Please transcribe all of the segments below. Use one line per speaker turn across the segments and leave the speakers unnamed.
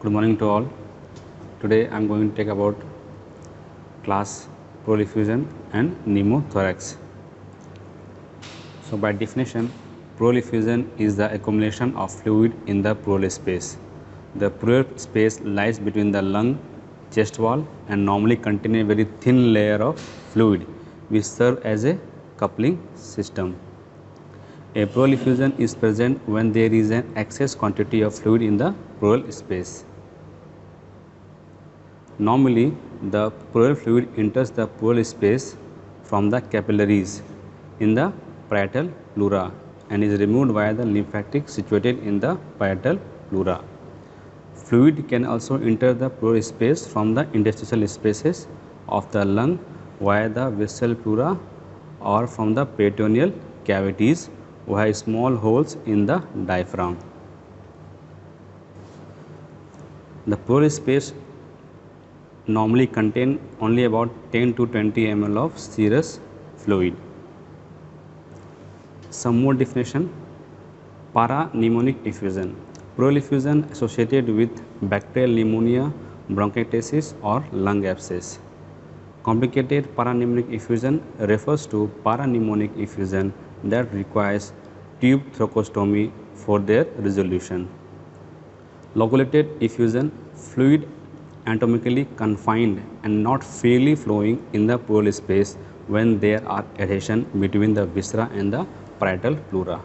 Good morning to all. Today I am going to talk about class pleural effusion and pneumothorax. So by definition, pleural effusion is the accumulation of fluid in the pleural space. The pleural space lies between the lung chest wall and normally contain a very thin layer of fluid which serve as a coupling system. A pleural effusion is present when there is an excess quantity of fluid in the pleural space. Normally, the pleural fluid enters the pleural space from the capillaries in the parietal pleura and is removed via the lymphatic situated in the parietal pleura. Fluid can also enter the pleural space from the interstitial spaces of the lung via the vessel pleura or from the peritoneal cavities via small holes in the diaphragm. The pleural space normally contain only about 10 to 20 ml of serous fluid. Some more definition: parapneumonic effusion, pleural effusion associated with bacterial pneumonia, bronchiectasis or lung abscess. Complicated parapneumonic effusion refers to parapneumonic effusion that requires tube thoracostomy for their resolution. Loculated effusion, fluid anatomically confined and not freely flowing in the pleural space when there are adhesion between the viscera and the parietal pleura.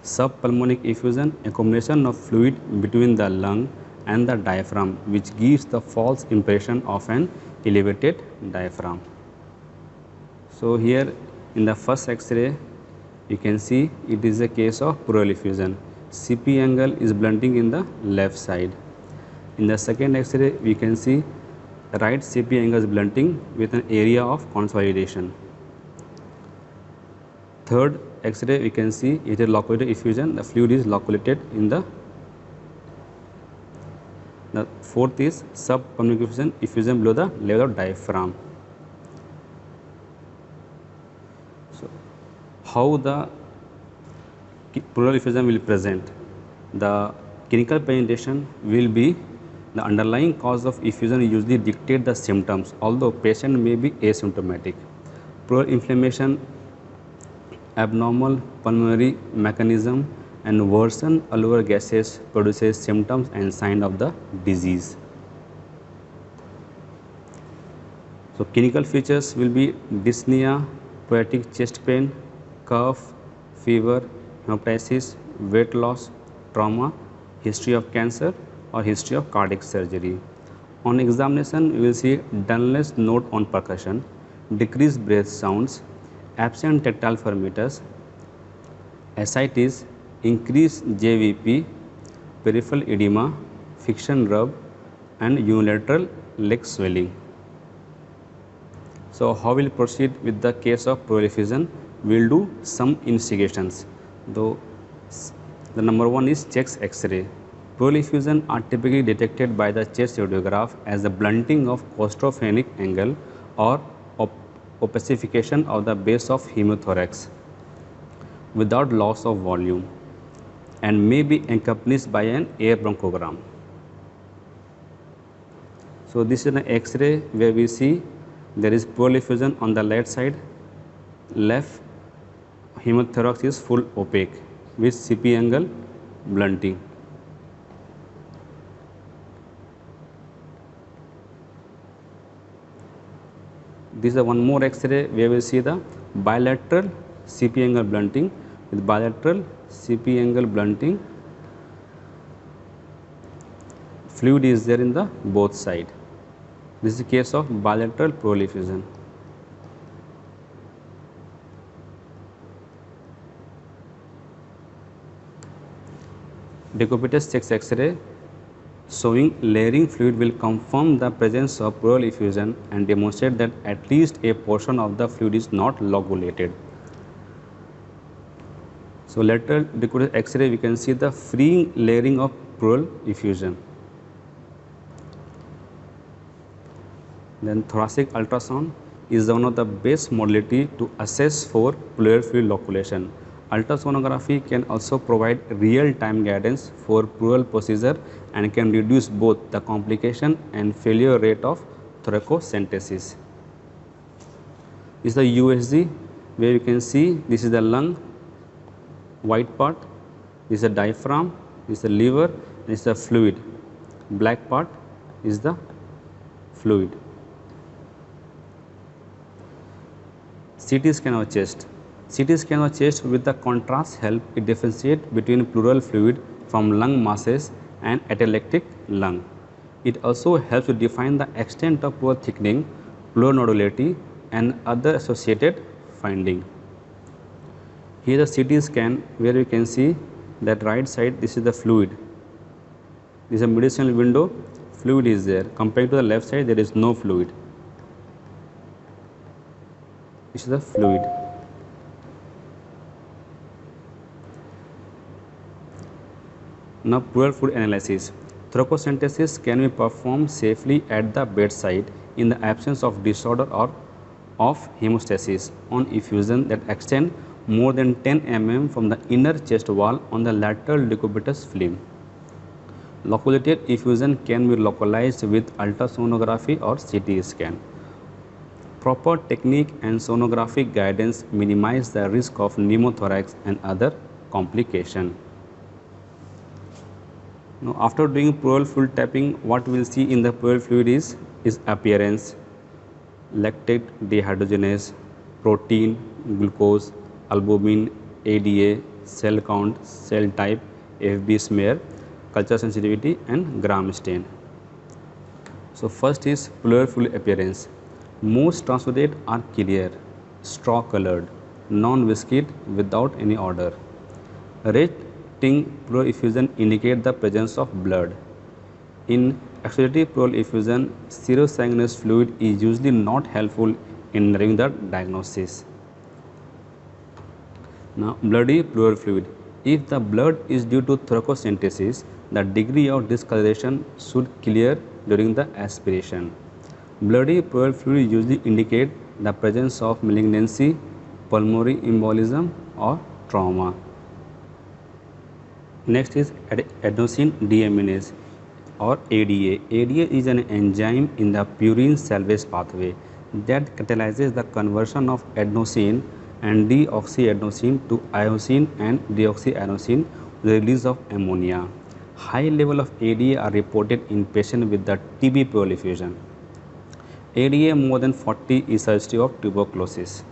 Subpulmonic effusion, accumulation of fluid between the lung and the diaphragm which gives the false impression of an elevated diaphragm. So here in the first X-ray you can see it is a case of pleural effusion. CP angle is blunting in the left side. In the second X-ray, we can see right CP angle is blunting with an area of consolidation. Third X-ray, we can see it is loculated effusion. The fluid is loculated in the. The fourth is subpulmonary effusion below the level of diaphragm. So, how the pleural effusion will present? The clinical presentation will be the underlying cause of effusion usually dictate the symptoms, although patient may be asymptomatic. Pleural inflammation, abnormal pulmonary mechanism and worsen alveolar gases produces symptoms and sign of the disease. So clinical features will be dyspnea, poetic chest pain, cough, fever, hemoptysis, weight loss, trauma, history of cancer or history of cardiac surgery. On examination, we will see dullness note on percussion, decreased breath sounds, absent tactile parameters, ascites, increased JVP, peripheral edema, fiction rub and unilateral leg swelling. So how we will proceed with the case of pleural effusion? We will do some investigations. Though the number one is chest X-ray. Pleural effusion are typically detected by the chest radiograph as the blunting of claustrophrenic angle or opacification of the base of hemothorax without loss of volume and may be accompanied by an air bronchogram. So this is an X-ray where we see there is pleural effusion on the left side. Left hemothorax is full opaque with CP angle blunting. This is one more X-ray where we see the bilateral CP angle blunting with bilateral CP angle blunting. Fluid is there in the both side. This is a case of bilateral pleural effusion. Decubitus chest X-ray showing layering fluid will confirm the presence of pleural effusion and demonstrate that at least a portion of the fluid is not loculated. So lateral decubitus X-ray we can see the free layering of pleural effusion. Then thoracic ultrasound is one of the best modality to assess for pleural fluid loculation. Ultrasonography can also provide real-time guidance for pleural procedure and can reduce both the complication and failure rate of thoracocentesis. This is the USG, where you can see this is the lung, white part, this is the diaphragm, this is the liver, and this is the fluid. Black part is the fluid. CT scan of chest. CT scan of chest with the contrast help it differentiate between pleural fluid from lung masses and atelectic lung. It also helps to define the extent of pleural thickening, pleural nodularity, and other associated finding. Here the CT scan, where you can see that right side, this is the fluid. This is a mediastinal window, fluid is there. Compared to the left side, there is no fluid. This is the fluid. Now pleural fluid analysis. Thoracocentesis can be performed safely at the bedside in the absence of disorder or of hemostasis on effusion that extend more than 10 mm from the inner chest wall on the lateral decubitus film. Loculated effusion can be localized with ultrasonography or CT scan. Proper technique and sonographic guidance minimize the risk of pneumothorax and other complications. Now, after doing pleural fluid tapping, what we will see in the pleural fluid is appearance, lactate dehydrogenase, protein, glucose, albumin, ADA, cell count, cell type, FB smear, culture sensitivity, and gram stain. So, first is pleural fluid appearance. Most transudate are clear, straw colored, non-viscid without any odor. Red tinted pleural effusion indicate the presence of blood. In exudative pleural effusion, serosanguinous fluid is usually not helpful in narrowing the diagnosis. Now, bloody pleural fluid. If the blood is due to thoracocentesis, the degree of discoloration should clear during the aspiration. Bloody pleural fluid usually indicate the presence of malignancy, pulmonary embolism, or trauma. Next is adenosine deaminase or ADA. ADA is an enzyme in the purine salvage pathway that catalyzes the conversion of adenosine and deoxyadenosine to iosine and deoxyadenosine with the release of ammonia. High level of ADA are reported in patients with the TB pleural effusion. ADA more than 40 is suggestive of tuberculosis.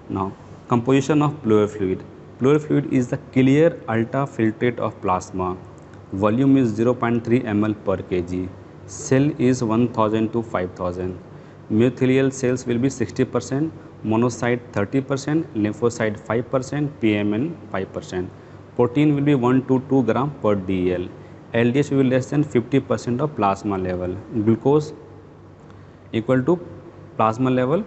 Now, composition of pleural fluid. Pleural fluid is the clear ultrafiltrate of plasma. Volume is 0.3 ml per kg. Cell is 1000 to 5000. Mesothelial cells will be 60%, monocyte 30%, lymphocyte 5%, PMN 5%. Protein will be 1 to 2 gram per DL. LDH will be less than 50% of plasma level. Glucose equal to plasma level,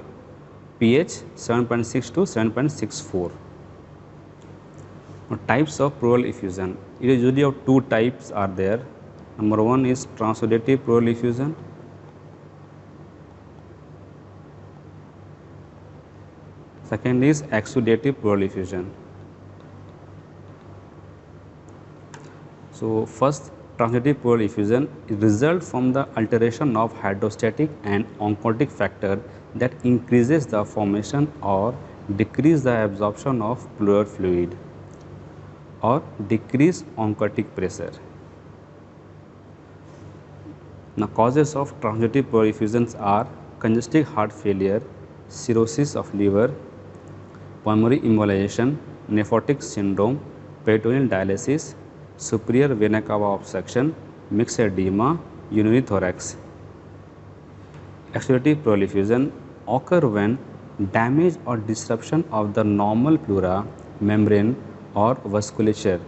pH 7.6 to 7.64. Now, types of pleural effusion. It is usually of two types are there. Number one is transudative pleural effusion. Second is exudative pleural effusion. So, first transudative pleural effusion results from the alteration of hydrostatic and oncotic factor that increases the formation or decrease the absorption of pleural fluid or decrease oncotic pressure. Now, causes of transudative pleural effusions are congestive heart failure, cirrhosis of liver, pulmonary embolization, nephrotic syndrome, peritoneal dialysis, superior vena cava obstruction, mixed edema, urinary thorax. Exudative pleural effusion occur when damage or disruption of the normal pleura, membrane or vasculature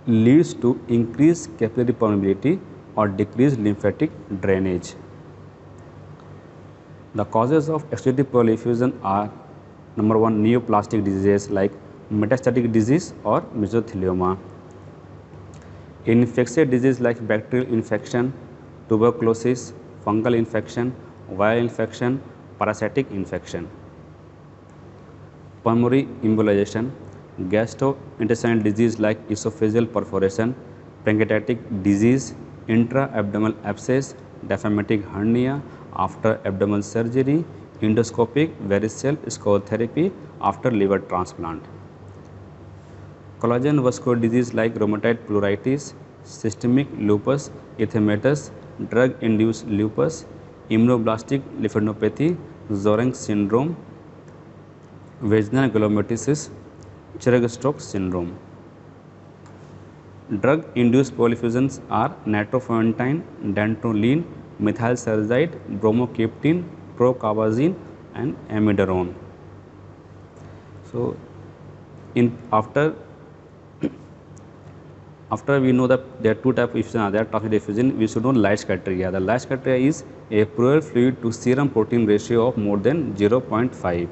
leads to increased capillary permeability or decreased lymphatic drainage. The causes of exudative pleural effusion are number one, neoplastic diseases like metastatic disease or mesothelioma, infectious disease like bacterial infection, tuberculosis, fungal infection, viral infection, parasitic infection. pulmonary embolization, gastrointestinal disease like esophageal perforation, pancreatic disease, intra-abdominal abscess, diaphragmatic hernia after abdominal surgery, endoscopic varicose skull therapy after liver transplant. Collagen vascular disease like rheumatoid pleuritis, systemic lupus erythematosus, drug-induced lupus, immunoblastic lymphadenopathy, Zoreng syndrome, vaginal glomerulonephritis, Churg-Strauss syndrome. Drug-induced polyfusions are nitrofurantoin, dantrolene, methylsalicylate, bromocriptine, procarbazine, and amiodarone. So, after we know that there are two types of effusion are there, transient effusion, we should know Leitch criteria. The Leitch criteria is a pleural fluid to serum protein ratio of more than 0.5,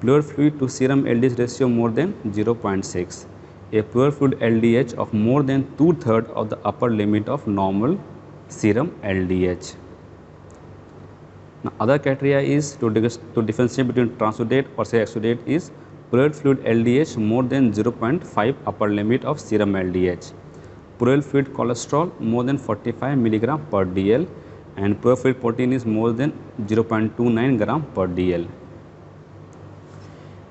pleural fluid to serum LDH ratio more than 0.6, a pleural fluid LDH of more than 2/3 of the upper limit of normal serum LDH. Now, other criteria is to differentiate between transudate or say exudate is pleural fluid LDH more than 0.5 upper limit of serum LDH, pleural fluid cholesterol more than 45 mg per dl, and pleural fluid protein is more than 0.29 gram per dl.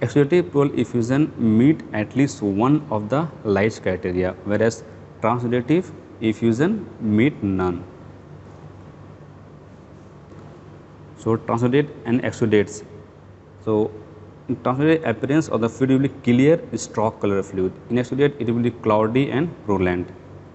Exudative pleural effusion meet at least one of the Leitch criteria, whereas transudative effusion meet none. So, transudate and exudates. So, in transudate appearance of the fluid will be clear straw color fluid. In exudate it will be cloudy and purulent.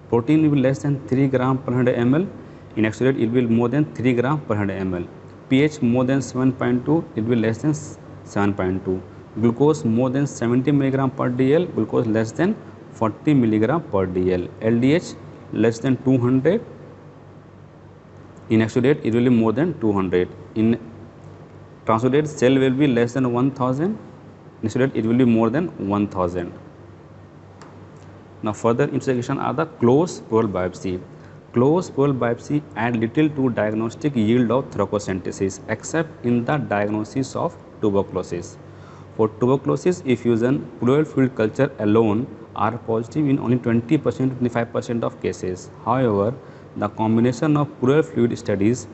Protein will be less than 3 gram per 100 ml. In exudate it will be more than 3 gram per 100 ml. pH more than 7.2, it will be less than 7.2. Glucose more than 70 mg per dl, glucose less than 40 mg per dl. LDH less than 200. In exudate it will be more than 200. In transudate cell will be less than 1000. In exudate it will be more than 1000. Now, further investigation are the close pleural biopsy. Close pleural biopsy add little to diagnostic yield of thoracosynthesis except in the diagnosis of tuberculosis. For tuberculosis effusion, pleural fluid culture alone are positive in only 20% to 25% of cases. However, the combination of pleural fluid studies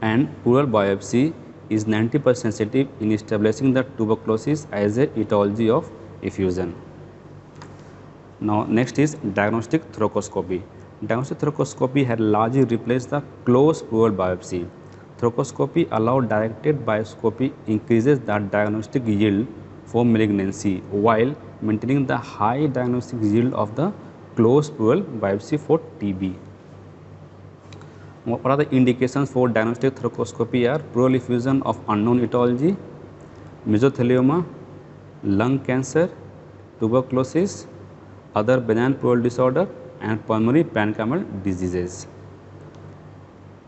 and pleural biopsy is 90% sensitive in establishing the tuberculosis as a etiology of effusion. Now, next is diagnostic thoracoscopy. Diagnostic thoracoscopy had largely replaced the close pleural biopsy. Thoracoscopy allowed directed biopsy increases the diagnostic yield for malignancy while maintaining the high diagnostic yield of the close pleural biopsy for TB. What are the indications for diagnostic thoracoscopy are pleural effusion of unknown etiology, mesothelioma, lung cancer, tuberculosis, other benign pleural disorder, and pulmonary parenchymal diseases.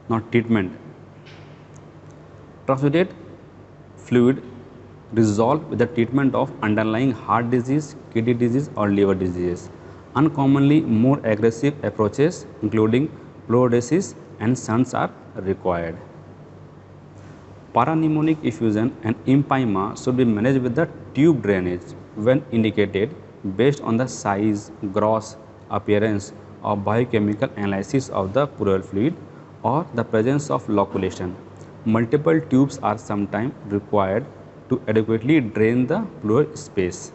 Now, treatment. Transudate fluid resolved with the treatment of underlying heart disease, kidney disease, or liver diseases. Uncommonly more aggressive approaches including fluorodesis and shunts are required. Parapneumonic effusion and empyema should be managed with the tube drainage when indicated based on the size, gross appearance or biochemical analysis of the pleural fluid or the presence of loculation. Multiple tubes are sometimes required to adequately drain the pleural space.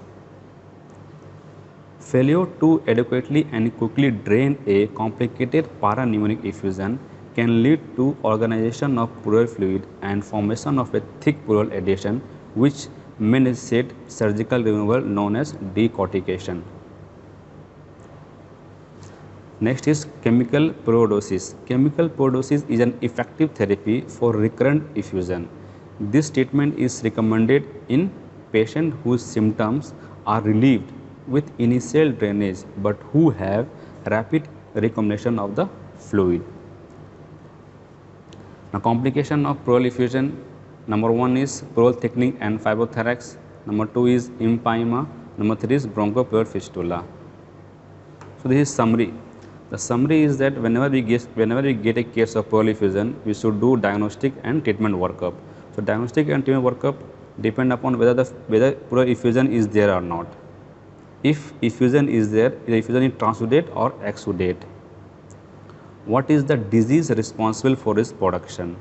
Failure to adequately and quickly drain a complicated parapneumonic effusion can lead to organization of pleural fluid and formation of a thick pleural adhesion which may necessitate surgical removal known as decortication. Next is chemical pleurodosis. Chemical pleurodosis is an effective therapy for recurrent effusion. This treatment is recommended in patients whose symptoms are relieved with initial drainage but who have rapid recombination of the fluid. Now, complication of pleural effusion, number 1 is pleural thickening and fibrothorax, number 2 is empyema, number 3 is bronchopleural fistula. So, this is summary. The summary is that whenever we get a case of pleural effusion, we should do diagnostic and treatment workup. So, diagnostic and treatment workup depend upon whether pleural effusion is there or not. If effusion is there, the effusion is transudate or exudate. What is the disease responsible for its production?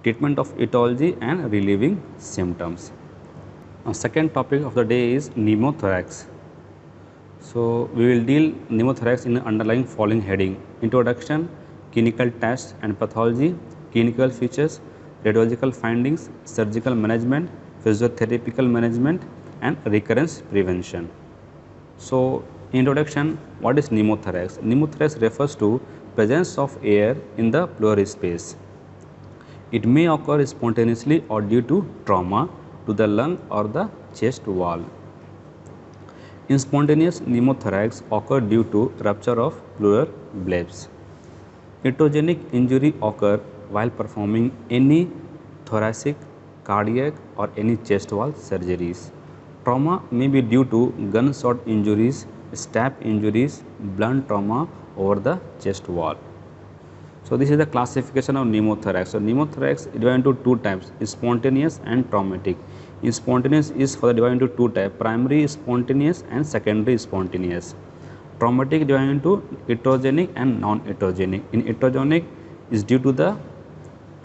Treatment of etiology and relieving symptoms. Now, second topic of the day is pneumothorax. So, we will deal pneumothorax in the underlying following heading: introduction, clinical tests and pathology, clinical features, radiological findings, surgical management, physiotherapical management and recurrence prevention. So, introduction, what is pneumothorax? Pneumothorax refers to presence of air in the pleural space. It may occur spontaneously or due to trauma to the lung or the chest wall. In spontaneous pneumothorax occur due to rupture of pleural valves. Iatrogenic injury occur while performing any thoracic, cardiac or any chest wall surgeries. Trauma may be due to gunshot injuries, stab injuries, blunt trauma over the chest wall. So, this is the classification of pneumothorax. So, pneumothorax is divided into two types, spontaneous and traumatic. In spontaneous is further divided into two types, primary spontaneous and secondary spontaneous. Traumatic divided into iatrogenic and non-iatrogenic. In iatrogenic is due to the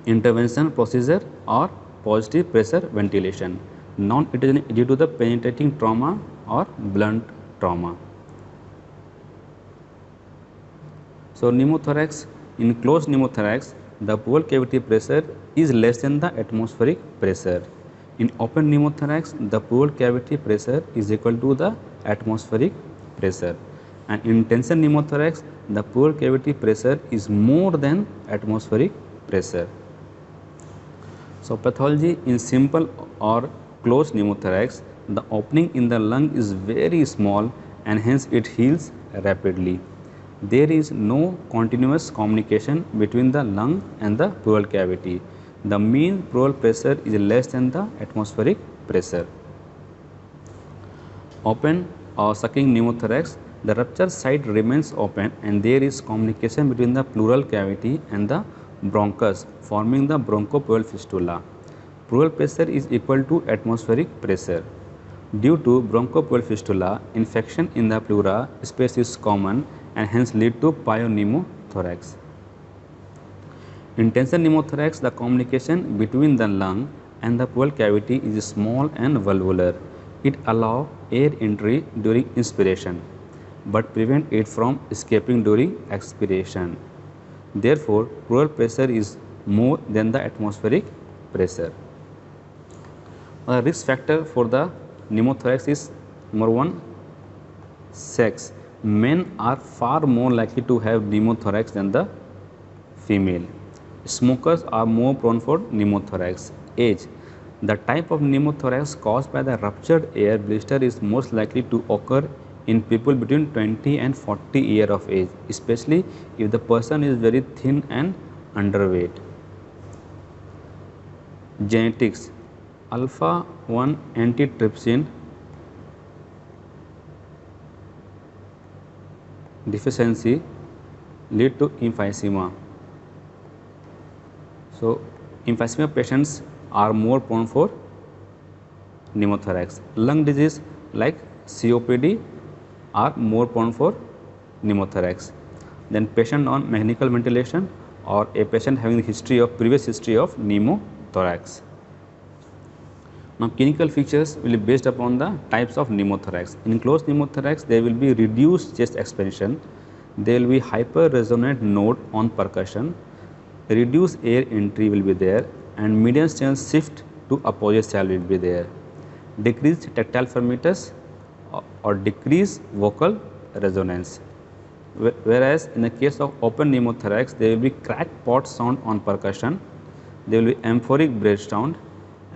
intervention procedure or positive pressure ventilation. Non-iatrogenic due to the penetrating trauma or blunt trauma. So, pneumothorax, in closed pneumothorax, the pleural cavity pressure is less than the atmospheric pressure. In open pneumothorax, the pleural cavity pressure is equal to the atmospheric pressure. And in tension pneumothorax, the pleural cavity pressure is more than atmospheric pressure. So, pathology in simple or closed pneumothorax, the opening in the lung is very small and hence it heals rapidly. There is no continuous communication between the lung and the pleural cavity. The mean pleural pressure is less than the atmospheric pressure. Open or sucking pneumothorax, the rupture site remains open and there is communication between the pleural cavity and the bronchus, forming the bronchopleural fistula. Pleural pressure is equal to atmospheric pressure. Due to bronchopleural fistula, infection in the pleura space is common and hence lead to pneumothorax. In tension pneumothorax, the communication between the lung and the pleural cavity is small and valvular. It allows air entry during inspiration, but prevent it from escaping during expiration. Therefore, pleural pressure is more than the atmospheric pressure. The risk factor for the pneumothorax is number 1, sex. Men are far more likely to have pneumothorax than the female. Smokers are more prone for pneumothorax. Age. The type of pneumothorax caused by the ruptured air blister is most likely to occur in people between 20 and 40 years of age, especially if the person is very thin and underweight. Genetics. Alpha 1 antitrypsin deficiency lead to emphysema. So, emphysema patients are more prone for pneumothorax. Lung disease like COPD are more prone for pneumothorax. Then patient on mechanical ventilation or a patient having previous history of pneumothorax. Now, clinical features will be based upon the types of pneumothorax. In closed pneumothorax, there will be reduced chest expansion, there will be hyper-resonant node on percussion, reduced air entry will be there and median stance shift to opposite side will be there. Decreased tactile firmness or decreased vocal resonance. Whereas in the case of open pneumothorax, there will be cracked pot sound on percussion, there will be amphoric breath sound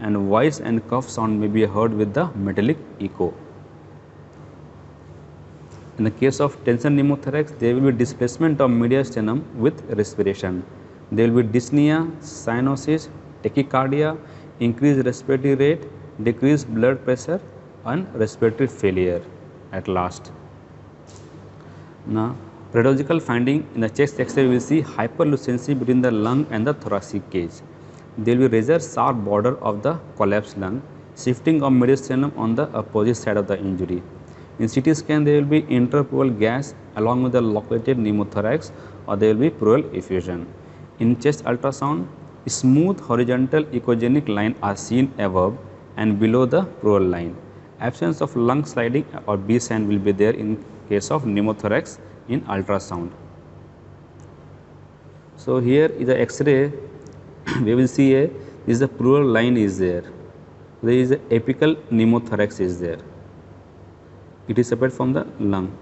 and voice and cough sound may be heard with the metallic echo. In the case of tension pneumothorax, there will be displacement of mediastinum with respiration. There will be dyspnea, cyanosis, tachycardia, increased respiratory rate, decreased blood pressure and respiratory failure at last. Now, radiological finding in the chest X-ray we will see hyperlucency between the lung and the thoracic cage. There will be razor sharp border of the collapsed lung, shifting of mediastinum on the opposite side of the injury. In CT scan, there will be interpleural gas along with the loculated pneumothorax, or there will be pleural effusion. In chest ultrasound, smooth horizontal echogenic line are seen above and below the pleural line. Absence of lung sliding or B sign will be there in case of pneumothorax in ultrasound. So here is the X-ray. We will see the pleural line is there. There is a apical pneumothorax is there. It is separate from the lung.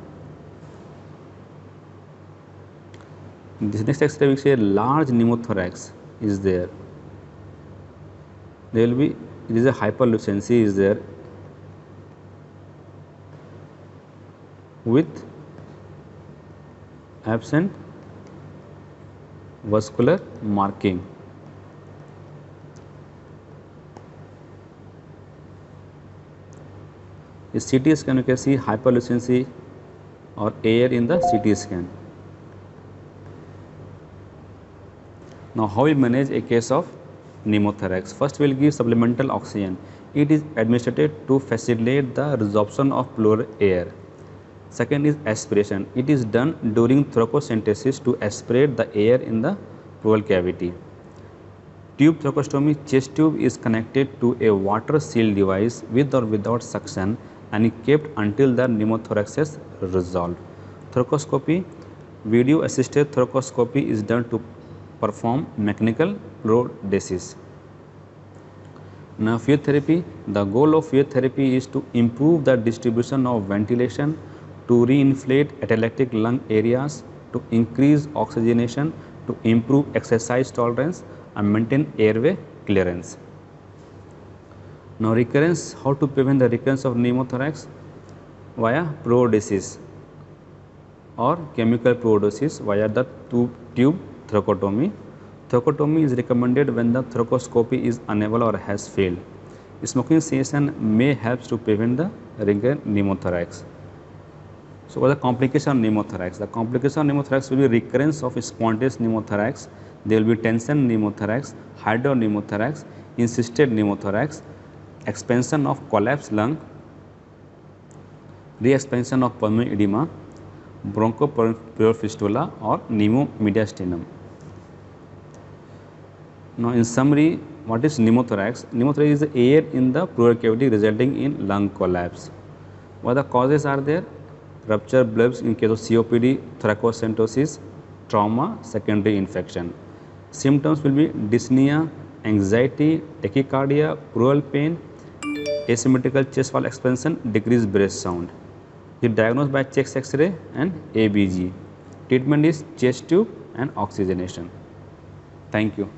This next X-ray we see a large pneumothorax is there. There will be, it is a hyperlucency is there with absent vascular marking. In CT scan you can see hyperlucency or air in the CT scan. Now how we manage a case of pneumothorax? First we will give supplemental oxygen. It is administered to facilitate the resorption of pleural air. Second is aspiration. It is done during thoracentesis to aspirate the air in the pleural cavity. Tube thoracostomy, chest tube is connected to a water seal device with or without suction and is kept until the pneumothorax is resolved. Thoracoscopy, video assisted thoracoscopy is done to perform mechanical fluorodesis. Now fluid therapy, the goal of fluid therapy is to improve the distribution of ventilation, to reinflate atelectic lung areas, to increase oxygenation, to improve exercise tolerance and maintain airway clearance. Now recurrence, how to prevent the recurrence of pneumothorax? Via fluorodesis or chemical fluorodesis via the tube thoracotomy. Thoracotomy is recommended when the thoracoscopy is unable or has failed. Smoking cessation may help to prevent the recurrent pneumothorax. So what are the complication of pneumothorax? The complication of pneumothorax will be recurrence of spontaneous pneumothorax. There will be tension pneumothorax, hydropneumothorax, insisted pneumothorax, expansion of collapsed lung, re-expansion of pulmonary edema, bronchopleural fistula or pneumomediastinum. Now in summary, what is pneumothorax? Pneumothorax is the air in the pleural cavity resulting in lung collapse. What the causes are there? Rupture bulbs in case of COPD, thoracocentosis, trauma, secondary infection. Symptoms will be dyspnea, anxiety, tachycardia, pleural pain, asymmetrical chest wall expansion, decreased breath sound. It diagnosed by chest X-ray and ABG. Treatment is chest tube and oxygenation. Thank you.